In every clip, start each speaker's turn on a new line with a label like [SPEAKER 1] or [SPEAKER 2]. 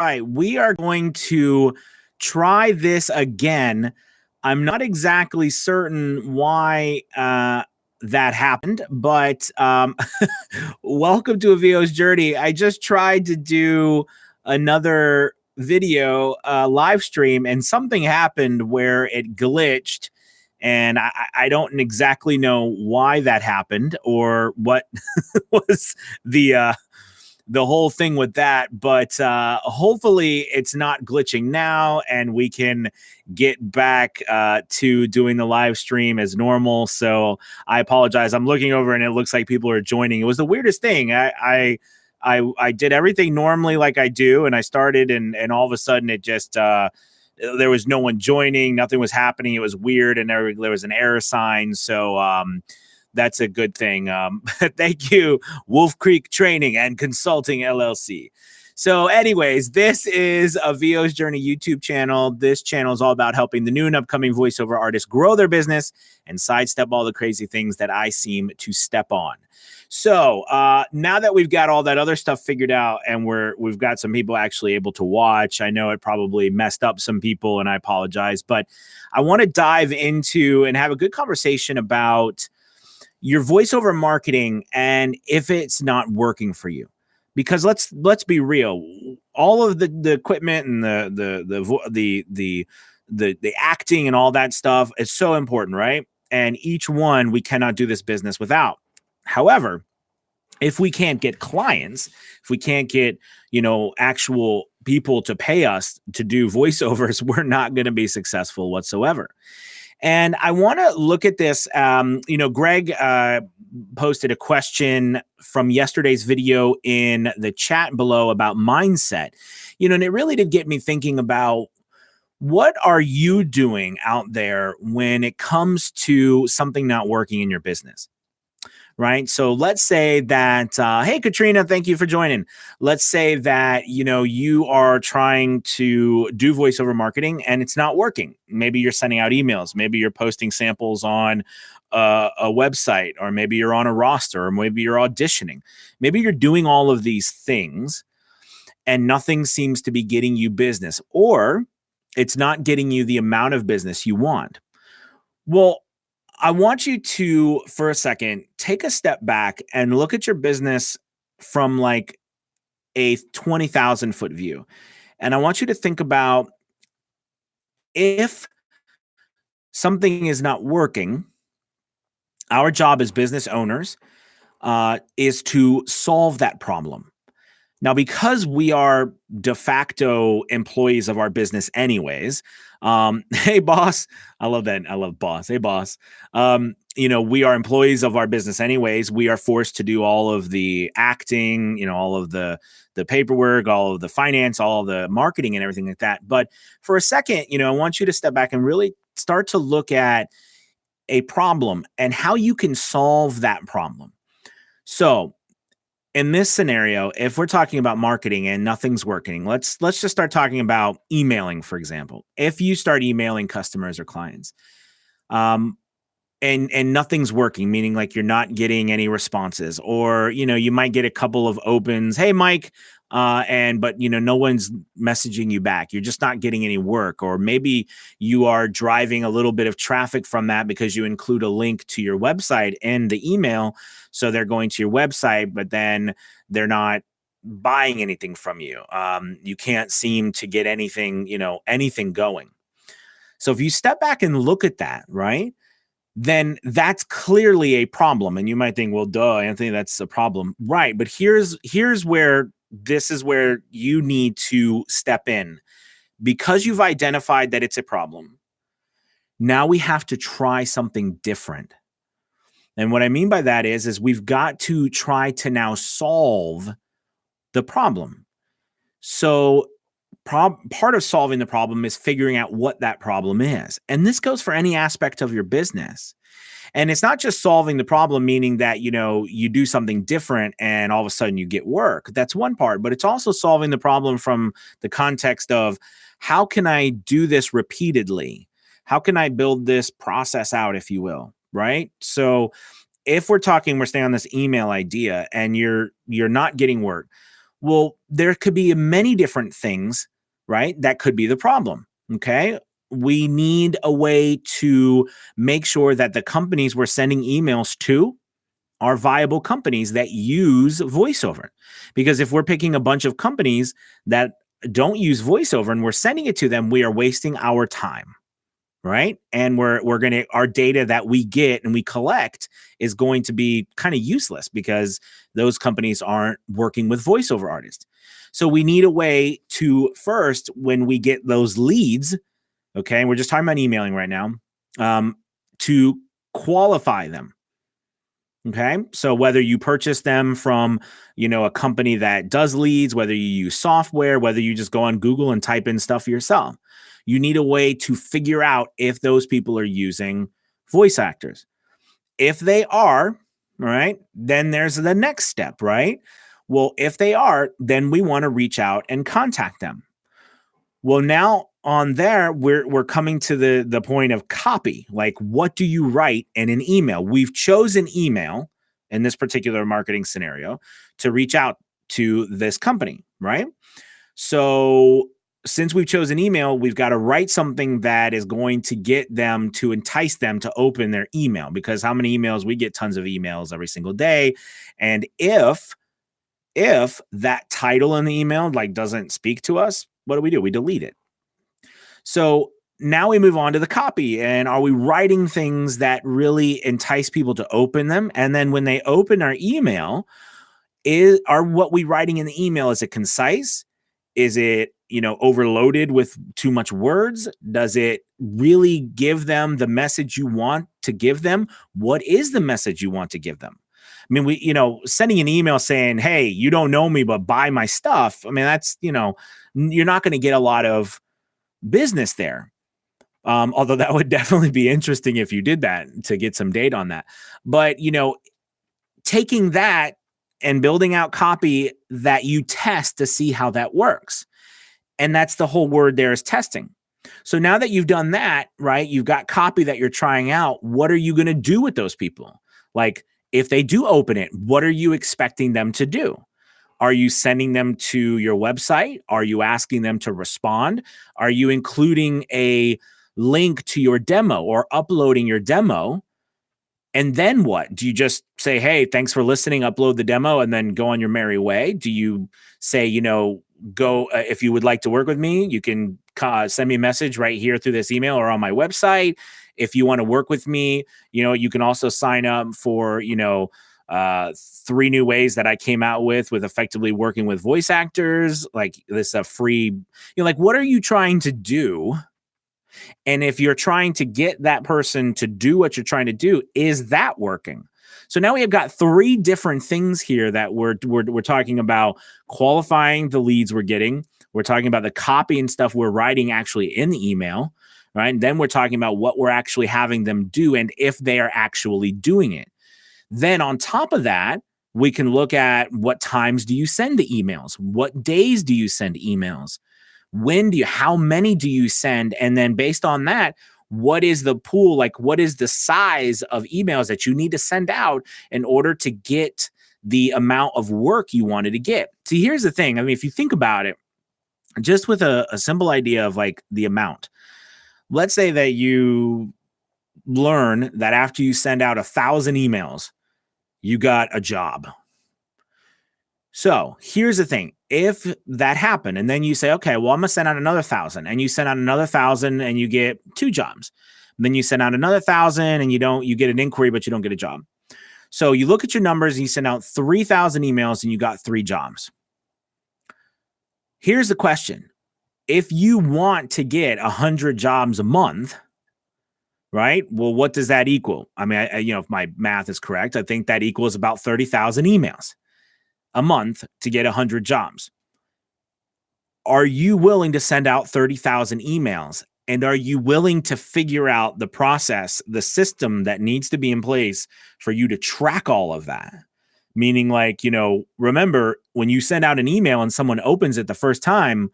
[SPEAKER 1] right, we are going to try this again. I'm not exactly certain why that happened, but welcome to a VO's journey. I just tried to do another video live stream, and something happened where it glitched. And I don't exactly know why that happened or what was the whole thing with that, but hopefully it's not glitching now and we can get back to doing the live stream as normal. So I apologize. I'm looking over and it looks like people are joining. It was the weirdest thing. I did everything normally like I do, and I started, and all of a sudden it just there was no one joining, nothing was happening. It was weird, and there was an error sign. So that's a good thing. Thank you, Wolf Creek Training and Consulting LLC. So anyways, this is a VO's Journey YouTube channel. This channel is all about helping the new and upcoming voiceover artists grow their business and sidestep all the crazy things that I seem to step on. So now that we've got all that other stuff figured out and we've got some people actually able to watch, I know it probably messed up some people and I apologize, but I want to dive into and have a good conversation about your voiceover marketing and if it's not working for you. Because let's be real, all of the equipment and the acting and all that stuff is so important, right? And each one we cannot do this business without. However, if we can't get clients, if we can't get, actual people to pay us to do voiceovers, we're not going to be successful whatsoever. And I want to look at this. Greg posted a question from yesterday's video in the chat below about mindset, and it really did get me thinking about what are you doing out there when it comes to something not working in your business? Right. So let's say that, hey, Katrina, thank you for joining. Let's say that, you are trying to do voiceover marketing and it's not working. Maybe you're sending out emails. Maybe you're posting samples on a website, or maybe you're on a roster, or maybe you're auditioning. Maybe you're doing all of these things and nothing seems to be getting you business, or it's not getting you the amount of business you want. Well, I want you to, for a second, take a step back and look at your business from like a 20,000 foot view. And I want you to think about, if something is not working, our job as business owners is to solve that problem. Now, because we are de facto employees of our business anyways, hey, boss. I love that. I love boss. Hey, boss. We are employees of our business anyways. We are forced to do all of the acting, all of the paperwork, all of the finance, all of the marketing and everything like that. But for a second, I want you to step back and really start to look at a problem and how you can solve that problem. So in this scenario, if we're talking about marketing and nothing's working, let's just start talking about emailing, for example. If you start emailing customers or clients, and nothing's working, meaning like you're not getting any responses, or you might get a couple of opens, hey Mike, but no one's messaging you back. You're just not getting any work. Or maybe you are driving a little bit of traffic from that because you include a link to your website in the email. So they're going to your website, but then they're not buying anything from you. You can't seem to get anything going. So if you step back and look at that, right, then that's clearly a problem. And you might think, well, duh, Anthony, that's a problem. Right. But here's where this is where you need to step in, because you've identified that it's a problem. Now we have to try something different. And what I mean by that is we've got to try to now solve the problem. So part of solving the problem is figuring out what that problem is. And this goes for any aspect of your business. And it's not just solving the problem, meaning that, you do something different and all of a sudden you get work. That's one part, but it's also solving the problem from the context of, how can I do this repeatedly? How can I build this process out, if you will, right? So if we're staying on this email idea and you're not getting work, Well, there could be many different things, right? That could be the problem. Okay. We need a way to make sure that the companies we're sending emails to are viable companies that use voiceover. Because if we're picking a bunch of companies that don't use voiceover and we're sending it to them, we are wasting our time, right? And we're going to our data that we get and we collect is going to be kind of useless because those companies aren't working with voiceover artists. So we need a way to first, when we get those leads, okay, and we're just talking about emailing right now, to qualify them. Okay. So whether you purchase them from, a company that does leads, whether you use software, whether you just go on Google and type in stuff yourself, you need a way to figure out if those people are using voice actors. If they are, all right, then there's the next step, right? Well, if they are, then we want to reach out and contact them. Well, now on there, we're coming to the point of copy. Like, what do you write in an email? We've chosen email in this particular marketing scenario to reach out to this company, right? So since we've chosen email, we've got to write something that is going to get them to entice them to open their email, because how many emails? We get tons of emails every single day. And if that title in the email like doesn't speak to us, what do? We delete it. So now we move on to the copy. And are we writing things that really entice people to open them? And then when they open our email, are what we writing in the email, is it concise? Is it, overloaded with too much words? Does it really give them the message you want to give them? What is the message you want to give them? I mean, sending an email saying, hey, you don't know me, but buy my stuff. I mean, that's, you're not going to get a lot of business there. Although that would definitely be interesting if you did that to get some data on that. But, taking that and building out copy that you test to see how that works. And that's the whole word there, is testing. So now that you've done that, right, you've got copy that you're trying out. What are you going to do with those people? Like, if they do open it, what are you expecting them to do? Are you sending them to your website? Are you asking them to respond? Are you including a link to your demo or uploading your demo? And then what? Do you just say, hey, thanks for listening, upload the demo, and then go on your merry way? Do you say, go, if you would like to work with me, you can send me a message right here through this email or on my website. If you want to work with me, you can also sign up for, 3 new ways that I came out with effectively working with voice actors. Like, this free, like, what are you trying to do? And if you're trying to get that person to do what you're trying to do, is that working? So now we have got 3 different things here that we're talking about: qualifying the leads we're getting. We're talking about the copy and stuff we're writing actually in the email, right? And then we're talking about what we're actually having them do and if they are actually doing it. Then on top of that, we can look at what times do you send the emails? What days do you send emails? How many do you send? And then based on that, what is the pool? Like, what is the size of emails that you need to send out in order to get the amount of work you wanted to get? See, here's the thing. I mean, if you think about it, just with a simple idea of like the amount, let's say that you learn that after you send out 1,000 emails, you got a job. So here's the thing. If that happened and then you say, okay, well, I'm going to send out another 1,000, and you send out another 1,000 and you get 2 jobs. And then you send out another 1,000 and you get an inquiry, but you don't get a job. So you look at your numbers and you send out 3,000 emails and you got 3 jobs. Here's the question. If you want to get 100 jobs a month, right? Well, what does that equal? I mean, if my math is correct, I think that equals about 30,000 emails a month to get 100 jobs. Are you willing to send out 30,000 emails? And are you willing to figure out the process, the system that needs to be in place for you to track all of that? Meaning, like, remember, when you send out an email and someone opens it the first time,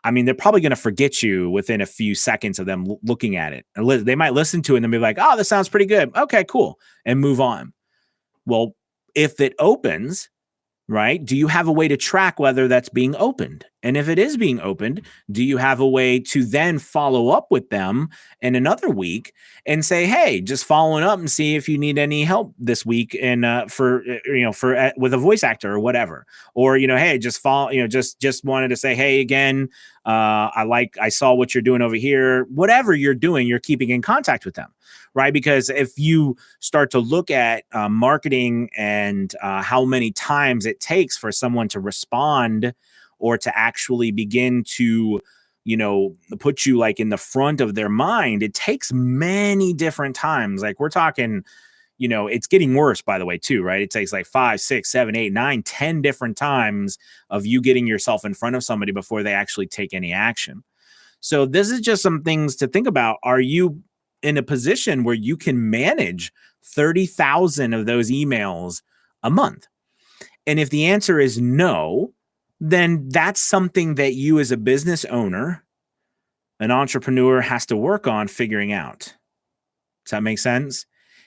[SPEAKER 1] I mean, they're probably going to forget you within a few seconds of them looking at it. They might listen to it and then be like, oh, this sounds pretty good. Okay, cool. And move on. Well, if it opens, right? Do you have a way to track whether that's being opened? And if it is being opened, do you have a way to then follow up with them in another week and say, hey, just following up and see if you need any help this week and for with a voice actor or whatever, or hey, just follow, just wanted to say, hey, again, I saw what you're doing over here. Whatever you're doing, you're keeping in contact with them, right? Because if you start to look at marketing and how many times it takes for someone to respond or to actually begin to, put you like in the front of their mind, it takes many different times. Like we're talking, it's getting worse, by the way, too, right? It takes like 5, 6, 7, 8, 9, 10 different times of you getting yourself in front of somebody before they actually take any action. So this is just some things to think about. Are you in a position where you can manage 30,000 of those emails a month? And if the answer is no, then that's something that you as a business owner, an entrepreneur, has to work on figuring out. Does that make sense?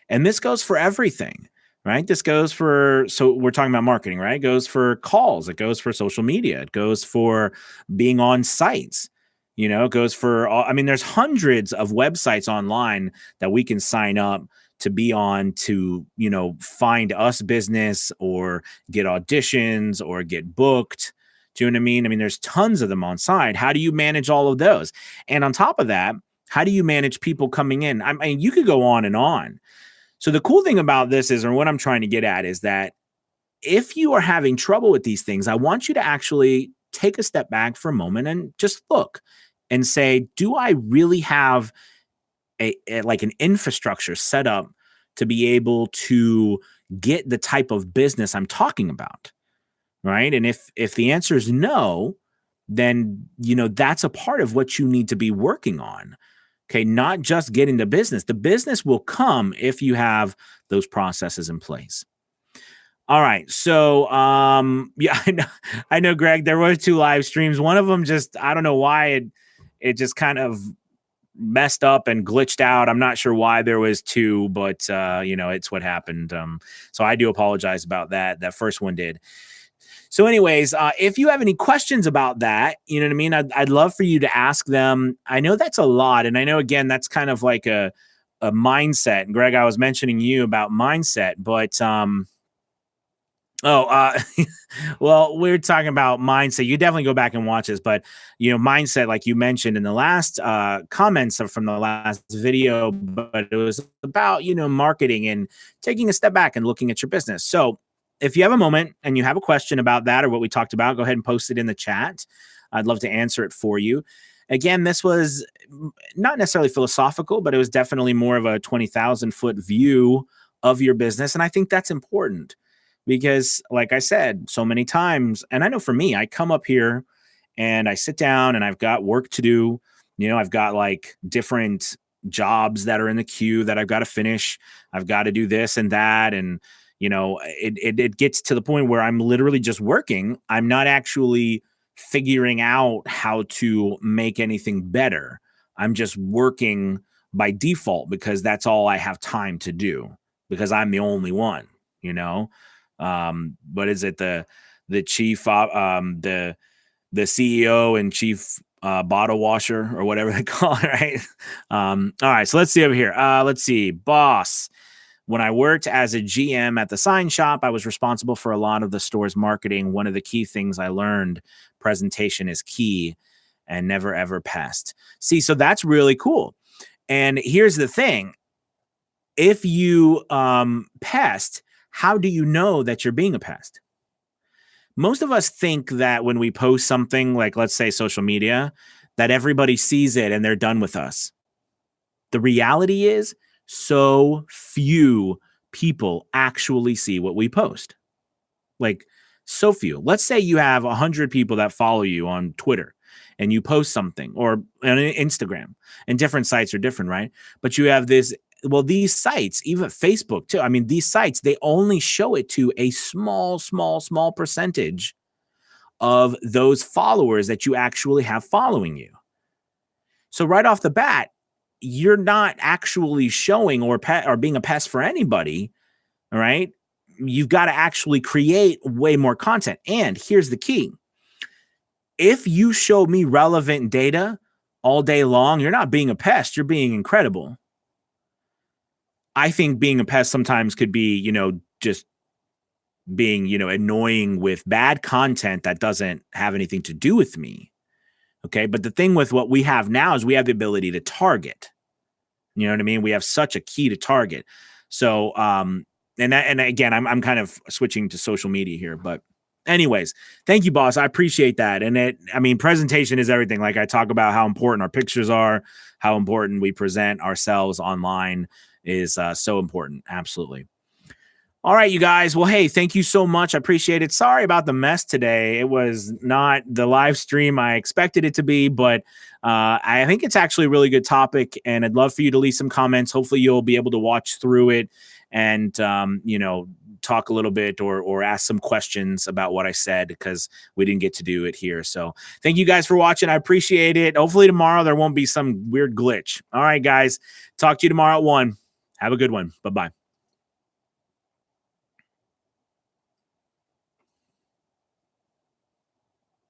[SPEAKER 1] And this goes for everything, right? This goes for, so we're talking about marketing, right? It goes for calls. It goes for social media. It goes for being on sites. It goes for, there's hundreds of websites online that we can sign up to be on to, find us business or get auditions or get booked. Do you know what I mean? There's tons of them on site. How do you manage all of those? And on top of that, how do you manage people coming in? You could go on and on. So the cool thing about this is, or what I'm trying to get at is that if you are having trouble with these things, I want you to actually take a step back for a moment and just look and say, do I really have like an infrastructure set up to be able to get the type of business I'm talking about? Right. And if the answer is no, then, that's a part of what you need to be working on. Okay. Not just getting the business. The business will come if you have those processes in place. All right. So, yeah, I know, Greg, there were 2 live streams. One of them just, I don't know why it just kind of messed up and glitched out. I'm not sure why there was 2, but, it's what happened. So I do apologize about that. That first one did. So anyways, if you have any questions about that, you know what I mean? I'd love for you to ask them. I know that's a lot. And I know, again, that's kind of like a mindset. And Greg, I was mentioning you about mindset, but, well, we're talking about mindset. You definitely go back and watch this, but mindset, like you mentioned in the last comments from the last video, but it was about, marketing and taking a step back and looking at your business. So if you have a moment and you have a question about that or what we talked about, go ahead and post it in the chat. I'd love to answer it for you. Again, this was not necessarily philosophical, but it was definitely more of a 20,000 foot view of your business. And I think that's important because, like I said, so many times, and I know for me, I come up here and I sit down and I've got work to do. I've got like different jobs that are in the queue that I've got to finish. I've got to do this and that. And it gets to the point where I'm literally just working. I'm not actually figuring out how to make anything better. I'm just working by default because that's all I have time to do because I'm the only one, what is it? The chief, the CEO and chief bottle washer or whatever they call it, right? All right, so let's see over here. Let's see, boss. When I worked as a GM at the sign shop, I was responsible for a lot of the store's marketing. One of the key things I learned, presentation is key and never ever pest. See, so that's really cool. And here's the thing. If you pest, how do you know that you're being a pest? Most of us think that when we post something like, let's say, social media, that everybody sees it and they're done with us. The reality is, so few people actually see what we post. Like, so few. Let's say you have 100 people that follow you on Twitter and you post something, or on Instagram, and different sites are different, right? But you have this, well, these sites, even Facebook too. These sites, they only show it to a small percentage of those followers that you actually have following you. So right off the bat, you're not actually showing or being a pest for anybody. All right. you've got to actually create way more content. And here's the key. If you show me relevant data all day long, you're not being a pest, you're being incredible. I think being a pest sometimes could be, just being, annoying with bad content that doesn't have anything to do with me. Okay. But the thing with what we have now is we have the ability to target. You know what I mean? We have such a key to target. So, and again, I'm kind of switching to social media here, but anyways, thank you, boss. I appreciate that. And presentation is everything. Like I talk about how important our pictures are, how important we present ourselves online is so important. Absolutely. All right, you guys. Well, hey, thank you so much. I appreciate it. Sorry about the mess today. It was not the live stream I expected it to be, but I think it's actually a really good topic, and I'd love for you to leave some comments. Hopefully you'll be able to watch through it and, talk a little bit or ask some questions about what I said, because we didn't get to do it here. So thank you guys for watching. I appreciate it. Hopefully tomorrow there won't be some weird glitch. All right, guys. Talk to you tomorrow at 1. Have a good one. Bye-bye.